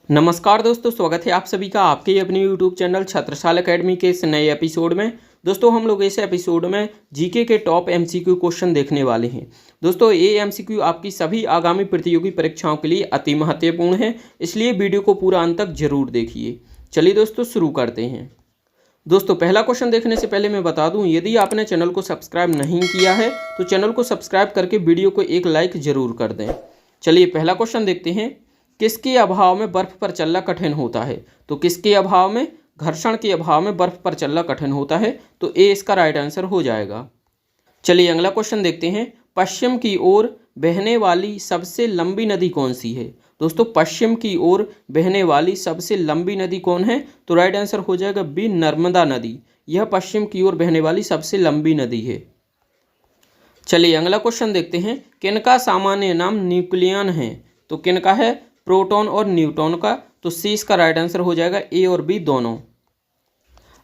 नमस्कार दोस्तों, स्वागत है आप सभी का आपके ही अपने YouTube चैनल छत्रसाल एकेडमी के इस नए एपिसोड में। दोस्तों हम लोग इस एपिसोड में जीके के टॉप एमसीक्यू क्वेश्चन देखने वाले हैं। दोस्तों ये एमसीक्यू आपकी सभी आगामी प्रतियोगी परीक्षाओं के लिए अति महत्वपूर्ण है, इसलिए वीडियो को पूरा अंत तक जरूर देखिए। चलिए दोस्तों शुरू करते हैं। दोस्तों पहला क्वेश्चन देखने से पहले मैं बता दूं, यदि आपने चैनल को सब्सक्राइब नहीं किया है तो चैनल को सब्सक्राइब करके वीडियो को एक लाइक जरूर कर दें। चलिए पहला क्वेश्चन देखते हैं। किसके अभाव में बर्फ पर चलना कठिन होता है? तो किसके अभाव में? घर्षण के अभाव में बर्फ पर चलना कठिन होता है, तो ए इसका राइट आंसर हो जाएगा। चलिए अगला क्वेश्चन देखते हैं। पश्चिम की ओर बहने वाली सबसे लंबी नदी कौन सी है? दोस्तों पश्चिम की ओर बहने वाली सबसे लंबी नदी कौन है? तो राइट आंसर हो जाएगा बी, नर्मदा नदी। यह पश्चिम की ओर बहने वाली सबसे लंबी नदी है। चलिए अगला क्वेश्चन देखते हैं। किनका सामान्य नाम न्यूक्लियन है? तो किनका है? प्रोटॉन और न्यूट्रॉन का। तो सी इसका राइट आंसर हो जाएगा, ए और बी दोनों।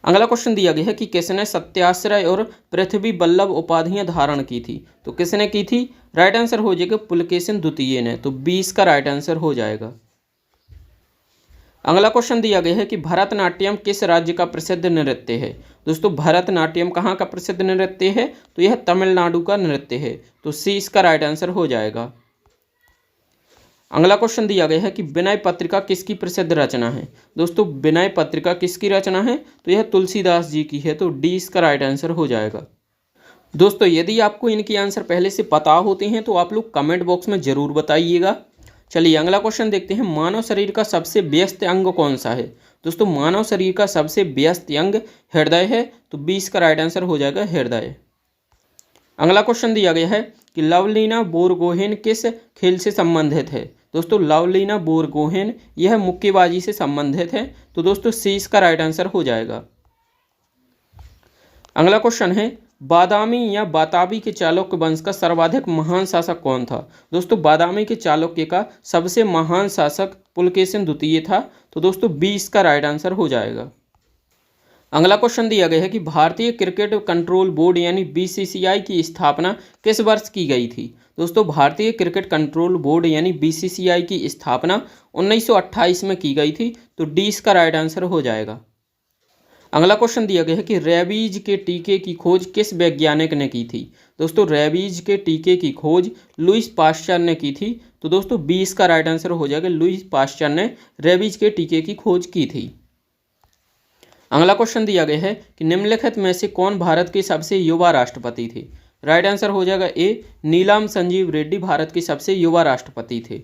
अगला क्वेश्चन दिया गया है कि किसने सत्याश्रय और पृथ्वी बल्लभ उपाधियां धारण की थी? तो किसने की थी? राइट आंसर हो जाएगा पुलकेशिन द्वितीय ने। तो बी इसका राइट आंसर हो जाएगा। अगला क्वेश्चन दिया गया है कि भरतनाट्यम किस राज्य का प्रसिद्ध नृत्य है? दोस्तों भरतनाट्यम कहाँ का प्रसिद्ध नृत्य है? तो यह तमिलनाडु का नृत्य है। तो सी इसका राइट आंसर हो जाएगा। अगला क्वेश्चन दिया गया है कि विनय पत्रिका किसकी प्रसिद्ध रचना है? दोस्तों विनय पत्रिका किसकी रचना है? तो यह तुलसीदास जी की है। तो डी इसका राइट आंसर हो जाएगा। दोस्तों यदि आपको इनकी आंसर पहले से पता होते हैं तो आप लोग कमेंट बॉक्स में जरूर बताइएगा। चलिए अगला क्वेश्चन देखते हैं। मानव शरीर का सबसे व्यस्त अंग कौन सा है? दोस्तों मानव शरीर का सबसे व्यस्त अंग हृदय है। तो बी इसका राइट आंसर हो जाएगा, हृदय। अगला क्वेश्चन दिया गया है कि लवलीना बोरगोहेन किस खेल से संबंधित है? दोस्तों लवलीना बोरगोहेन यह मुक्केबाजी से संबंधित है। तो दोस्तों सी इसका राइट आंसर हो जाएगा। अगला क्वेश्चन है। बादामी या बाताबी के चालुक्य वंश का सर्वाधिक महान शासक कौन था? दोस्तों बादामी के चालुक्य का सबसे महान शासक पुलकेशिन द्वितीय था। तो दोस्तों बी इसका राइट आंसर हो जाएगा। अगला क्वेश्चन दिया गया है कि भारतीय क्रिकेट कंट्रोल बोर्ड यानी बीसीसीआई की स्थापना किस वर्ष की गई थी? दोस्तों भारतीय क्रिकेट कंट्रोल बोर्ड यानी बीसीसीआई की स्थापना 1928 में की गई थी। तो डी इसका राइट आंसर हो जाएगा। अगला क्वेश्चन दिया गया है कि रेबीज के टीके की खोज किस वैज्ञानिक ने की थी? दोस्तों रेबीज के टीके की खोज लुईस पास्चर ने की थी। तो दोस्तों बी इसका राइट आंसर हो जाएगा, लुईस पास्चर ने रेबीज के टीके की खोज की थी। अगला क्वेश्चन दिया गया है कि निम्नलिखित में से कौन भारत के सबसे युवा राष्ट्रपति थे? राइट आंसर हो जाएगा ए, नीलम संजीव रेड्डी भारत के सबसे युवा राष्ट्रपति थे।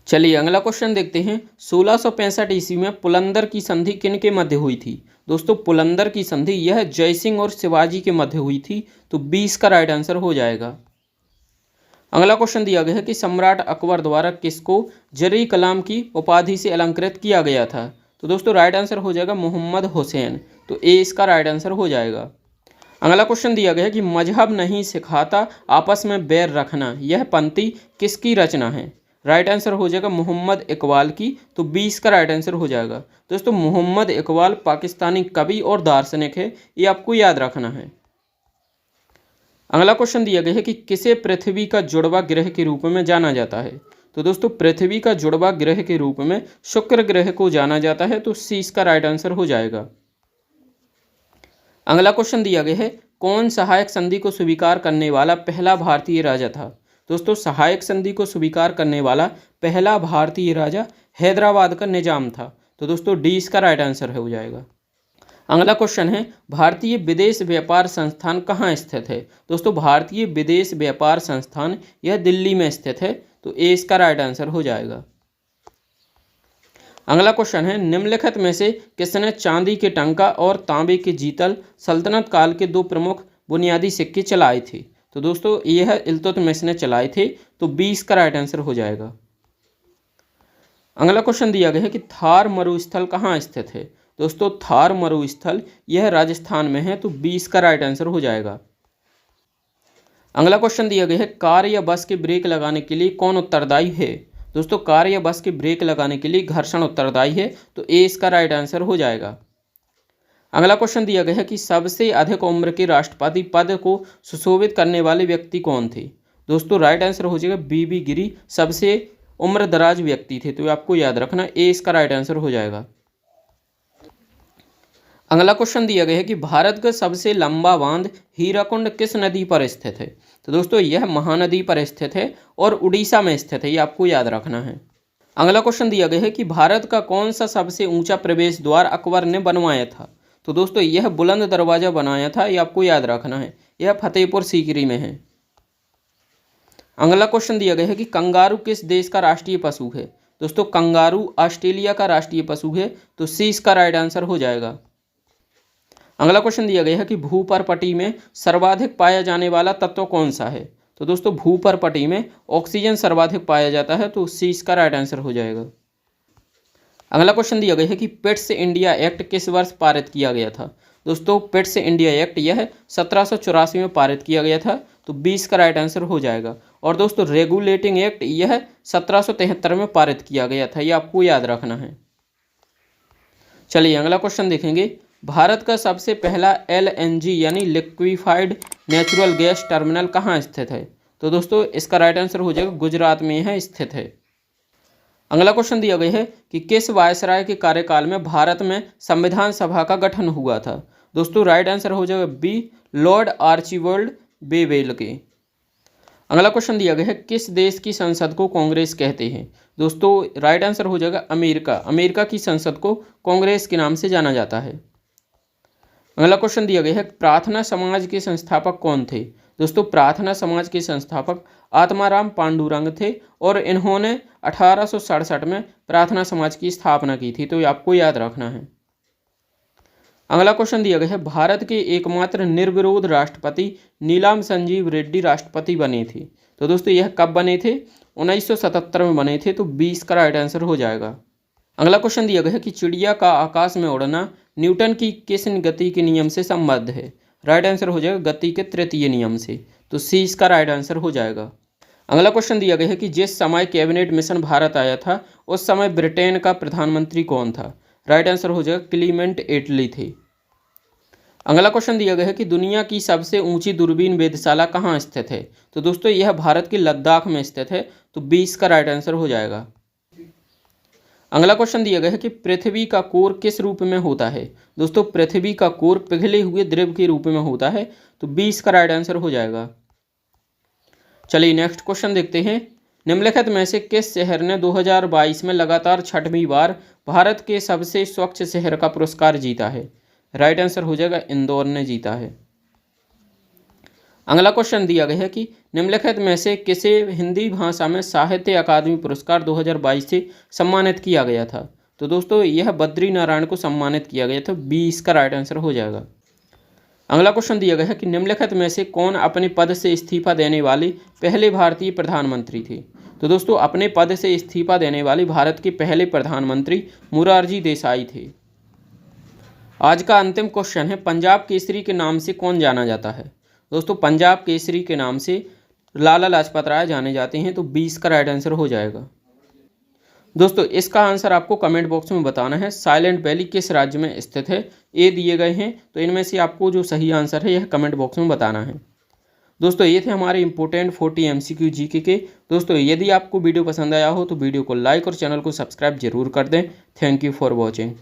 चलिए अगला क्वेश्चन देखते हैं। 1665 ईस्वी में पुलंदर की संधि किन के मध्य हुई थी? दोस्तों पुलंदर की संधि यह जयसिंह और शिवाजी के मध्य हुई थी। तो 20 का राइट आंसर हो जाएगा। अगला क्वेश्चन दिया गया है कि सम्राट अकबर द्वारा किसको जरी कलाम की उपाधि से अलंकृत किया गया था? तो दोस्तों राइट आंसर हो जाएगा मोहम्मद हुसैन। तो ए इसका राइट आंसर हो जाएगा। अगला क्वेश्चन दिया गया है कि मजहब नहीं सिखाता आपस में बैर रखना, यह पंक्ति किसकी रचना है? राइट आंसर हो जाएगा मोहम्मद इकबाल की। तो 20 का राइट आंसर हो जाएगा। दोस्तों मोहम्मद इकबाल पाकिस्तानी कवि और दार्शनिक है, ये आपको याद रखना है। अगला क्वेश्चन दिया गया है कि किसे पृथ्वी का जुड़वा ग्रह के रूप में जाना जाता है? तो दोस्तों पृथ्वी का जुड़वा ग्रह के रूप में शुक्र ग्रह को जाना जाता है। तो सी इसका राइट आंसर हो जाएगा। अगला क्वेश्चन दिया गया है। कौन सहायक संधि को स्वीकार करने वाला पहला भारतीय राजा था? दोस्तों सहायक संधि को स्वीकार करने वाला पहला भारतीय राजा हैदराबाद का निजाम था। तो दोस्तों डी इसका राइट आंसर हो जाएगा। अगला क्वेश्चन है। भारतीय विदेश व्यापार संस्थान कहाँ स्थित है? दोस्तों भारतीय विदेश व्यापार संस्थान यह दिल्ली में स्थित है। तो ए इसका राइट आंसर हो जाएगा। अगला क्वेश्चन है। निम्नलिखित में से किसने चांदी के टंका और तांबे के जीतल सल्तनत काल के दो प्रमुख बुनियादी सिक्के चलाए थे? तो दोस्तों यह इल्तुतमिश ने चलाए थे। तो 20 का राइट आंसर हो जाएगा। अगला क्वेश्चन दिया गया है कि थार मरुस्थल कहाँ स्थित है? दोस्तों थार मरुस्थल यह राजस्थान में है। तो 20 का राइट आंसर हो जाएगा। अगला क्वेश्चन दिया गया है। कार या बस के ब्रेक लगाने के लिए कौन उत्तरदायी है? दोस्तों कार या बस के ब्रेक लगाने के लिए घर्षण उत्तरदायी है। तो ए इसका राइट आंसर हो जाएगा। अगला क्वेश्चन दिया गया है कि सबसे अधिक उम्र के राष्ट्रपति पद को सुशोभित करने वाले व्यक्ति कौन थे? दोस्तों राइट आंसर हो जाएगा बी गिरी, सबसे उम्रदराज व्यक्ति थे, तो आपको याद रखना ए इसका राइट आंसर हो जाएगा। अगला क्वेश्चन दिया गया है कि भारत का सबसे लंबा बांध हीराकुंड किस नदी पर स्थित है। तो दोस्तों यह महानदी पर स्थित है और उड़ीसा में स्थित है, ये आपको याद रखना है। अगला क्वेश्चन दिया गया है कि भारत का कौन सा सबसे ऊंचा प्रवेश द्वार अकबर ने बनवाया था। तो दोस्तों यह बुलंद दरवाजा बनाया था, ये आपको याद रखना है, यह फतेहपुर सीकरी में है। अगला क्वेश्चन दिया गया है कि कंगारू किस देश का राष्ट्रीय पशु है। दोस्तों कंगारू ऑस्ट्रेलिया का राष्ट्रीय पशु है, तो सी इसका राइट आंसर हो जाएगा। अगला क्वेश्चन दिया गया है कि भूपर्पटी में सर्वाधिक पाया जाने वाला तत्व कौन सा है। तो दोस्तों भूपर्पटी में ऑक्सीजन सर्वाधिक पाया जाता है, तो सी इसका राइट आंसर हो जाएगा। अगला क्वेश्चन दिया गया है कि पेट्स इंडिया एक्ट किस वर्ष पारित किया गया था। दोस्तों पेट्स इंडिया एक्ट यह 1784 में पारित किया गया था, तो 20 का राइट आंसर हो जाएगा। और दोस्तों रेगुलेटिंग एक्ट यह 1773 में पारित किया गया था, यह आपको याद रखना है। चलिए अगला क्वेश्चन देखेंगे। भारत का सबसे पहला LNG यानी लिक्विफाइड नेचुरल गैस टर्मिनल कहाँ स्थित है। तो दोस्तों इसका राइट आंसर हो जाएगा गुजरात में यह स्थित है। अगला क्वेश्चन दिया गया है कि किस वायसराय के कार्यकाल में भारत में संविधान सभा का गठन हुआ था। दोस्तों राइट आंसर हो जाएगा बी लॉर्ड आर्चिबाल्ड बेवेल के। अगला क्वेश्चन दिया गया है किस देश की संसद को कांग्रेस कहते हैं। दोस्तों राइट आंसर हो जाएगा अमेरिका। अमेरिका की संसद को कांग्रेस के नाम से जाना जाता है। अगला क्वेश्चन दिया गया है प्रार्थना समाज के संस्थापक कौन थे। दोस्तों प्रार्थना समाज के संस्थापक आत्माराम पांडुरंग थे और इन्होंने 1867 में प्रार्थना समाज की स्थापना की थी, तो ये आपको याद रखना है। अगला क्वेश्चन दिया गया है भारत के एकमात्र निर्विरोध राष्ट्रपति नीलाम संजीव रेड्डी राष्ट्रपति बने थे। तो दोस्तों यह कब बने थे, 1977 में बने थे, तो 20 का राइट आंसर हो जाएगा। अगला क्वेश्चन दिया गया है कि चिड़िया का आकाश में उड़ना न्यूटन की किस गति के नियम से संबद्ध है। राइट आंसर हो जाएगा गति के तृतीय नियम से, तो सी इसका राइट आंसर हो जाएगा। अगला क्वेश्चन दिया गया है कि जिस समय कैबिनेट मिशन भारत आया था उस समय ब्रिटेन का प्रधानमंत्री कौन था। राइट आंसर हो जाएगा क्लीमेंट एटली थे। अगला क्वेश्चन दिया गया है कि दुनिया की सबसे ऊंची दूरबीन वेधशाला कहाँ स्थित है। तो दोस्तों यह भारत के लद्दाख में स्थित है, तो 20 का राइट आंसर हो जाएगा। अगला क्वेश्चन दिया गया है कि पृथ्वी का कोर किस रूप में होता है। दोस्तों पृथ्वी का कोर पिघले हुए द्रव के रूप में होता है, तो 20 का राइट आंसर हो जाएगा। चलिए नेक्स्ट क्वेश्चन देखते हैं। निम्नलिखित में से किस शहर ने 2022 में लगातार 6वीं बार भारत के सबसे स्वच्छ शहर का पुरस्कार जीता है। राइट आंसर हो जाएगा इंदौर ने जीता है। अगला क्वेश्चन दिया गया है कि निम्नलिखित में से किसे हिंदी भाषा में साहित्य अकादमी पुरस्कार 2022 से सम्मानित किया गया था। तो दोस्तों यह बद्री नारायण को सम्मानित किया गया था, 20 का राइट आंसर हो जाएगा। अगला क्वेश्चन दिया गया है कि निम्नलिखित में से कौन अपने पद से इस्तीफा देने वाले पहले भारतीय प्रधानमंत्री थे। तो दोस्तों अपने पद से इस्तीफा देने वाले भारत के पहले प्रधानमंत्री मोरारजी देसाई थे। आज का अंतिम क्वेश्चन है पंजाब केसरी के नाम से कौन जाना जाता है। दोस्तों पंजाब केसरी के नाम से लाला लाजपत राय जाने जाते हैं, तो 20 का राइट आंसर हो जाएगा। दोस्तों इसका आंसर आपको कमेंट बॉक्स में बताना है। साइलेंट वैली किस राज्य में स्थित है, ये दिए गए हैं, तो इनमें से आपको जो सही आंसर है यह कमेंट बॉक्स में बताना है। दोस्तों ये थे हमारे इंपॉर्टेंट 40 MCQ GK के। दोस्तों यदि आपको वीडियो पसंद आया हो तो वीडियो को लाइक और चैनल को सब्सक्राइब जरूर कर दें। Thank you for watching.